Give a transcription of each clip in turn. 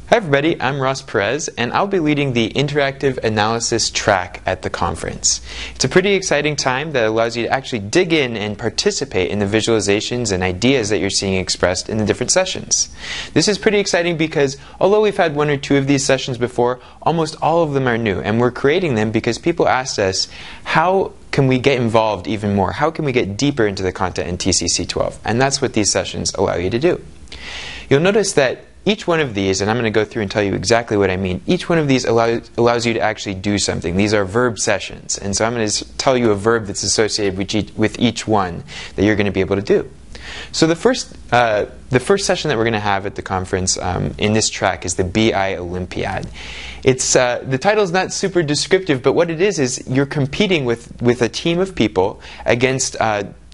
Hi everybody, I'm Ross Perez, and I'll be leading the Interactive Analysis track at the conference. It's a pretty exciting time that allows you to actually dig in and participate in the visualizations and ideas that you're seeing expressed in the different sessions. This is pretty exciting because although we've had one or two of these sessions before, almost all of them are new, and we're creating them because people asked us, how can we get involved even more? How can we get deeper into the content in TCC 12? And that's what these sessions allow you to do. You'll notice that each one of these, and I'm going to go through and tell you exactly what I mean, each one of these allows you to actually do something. These are verb sessions, and so I'm going to tell you a verb that's associated with each one that you're going to be able to do. So the first session that we're going to have at the conference in this track is the BI Olympiad. It's the title is not super descriptive, but what it is you're competing with a team of people against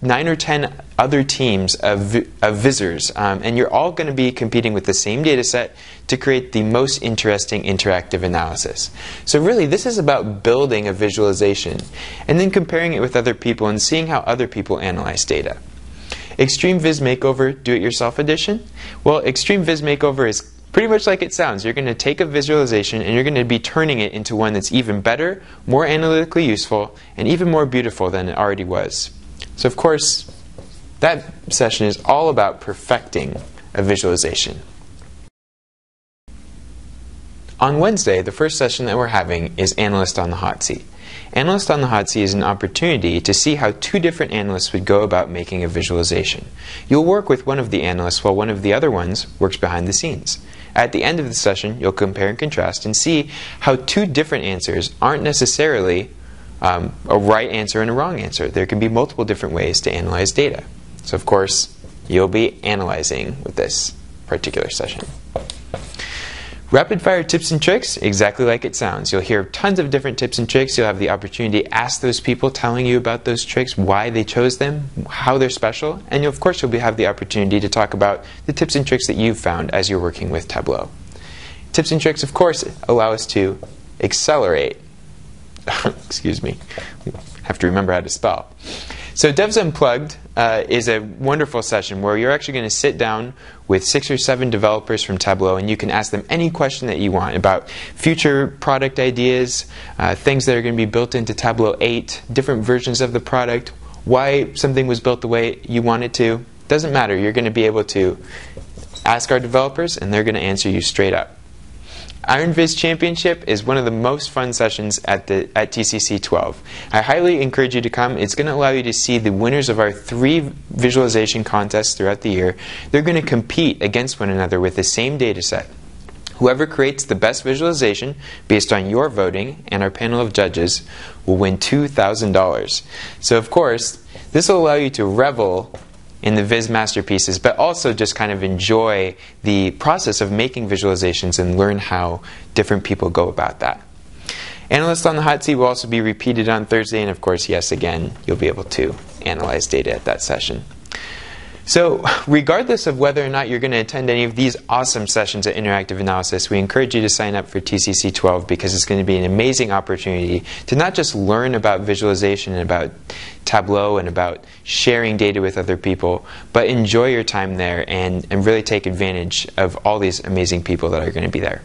9 or 10 other teams of visors, and you're all going to be competing with the same data set to create the most interesting interactive analysis. So really, this is about building a visualization and then comparing it with other people and seeing how other people analyze data. Extremeviz Makeover Do-It-Yourself Edition? Well, Extremeviz Makeover is pretty much like it sounds. You're going to take a visualization and you're going to be turning it into one that's even better, more analytically useful, and even more beautiful than it already was. So of course, that session is all about perfecting a visualization. On Wednesday, the first session that we're having is Analyst on the Hot Seat. Analyst on the Hot Seat is an opportunity to see how two different analysts would go about making a visualization. You'll work with one of the analysts while one of the other ones works behind the scenes. At the end of the session, you'll compare and contrast and see how two different answers aren't necessarily a right answer and a wrong answer. There can be multiple different ways to analyze data. So of course, you'll be analyzing with this particular session. Rapid fire tips and tricks, exactly like it sounds. You'll hear tons of different tips and tricks. You'll have the opportunity to ask those people telling you about those tricks, why they chose them, how they're special, and of course you'll have the opportunity to talk about the tips and tricks that you've found as you're working with Tableau. Tips and tricks, of course, allow us to accelerate. Excuse me, have to remember how to spell. So Devs Unplugged is a wonderful session where you're actually going to sit down with 6 or 7 developers from Tableau, and you can ask them any question that you want about future product ideas, things that are going to be built into Tableau 8, different versions of the product, why something was built the way you want it to. Doesn't matter. You're going to be able to ask our developers, and they're going to answer you straight up. Ironvis Championship is one of the most fun sessions at TCC 12. I highly encourage you to come. It's going to allow you to see the winners of our 3 visualization contests throughout the year. They're going to compete against one another with the same data set. Whoever creates the best visualization based on your voting and our panel of judges will win $2,000. So of course, this will allow you to revel in the Viz masterpieces, but also just kind of enjoy the process of making visualizations and learn how different people go about that. Analyst on the Hot Seat will also be repeated on Thursday, and of course, yes, again, you'll be able to analyze data at that session. So regardless of whether or not you're going to attend any of these awesome sessions at Interactive Analysis, we encourage you to sign up for TCC 12 because it's going to be an amazing opportunity to not just learn about visualization and about Tableau and about sharing data with other people, but enjoy your time there and really take advantage of all these amazing people that are going to be there.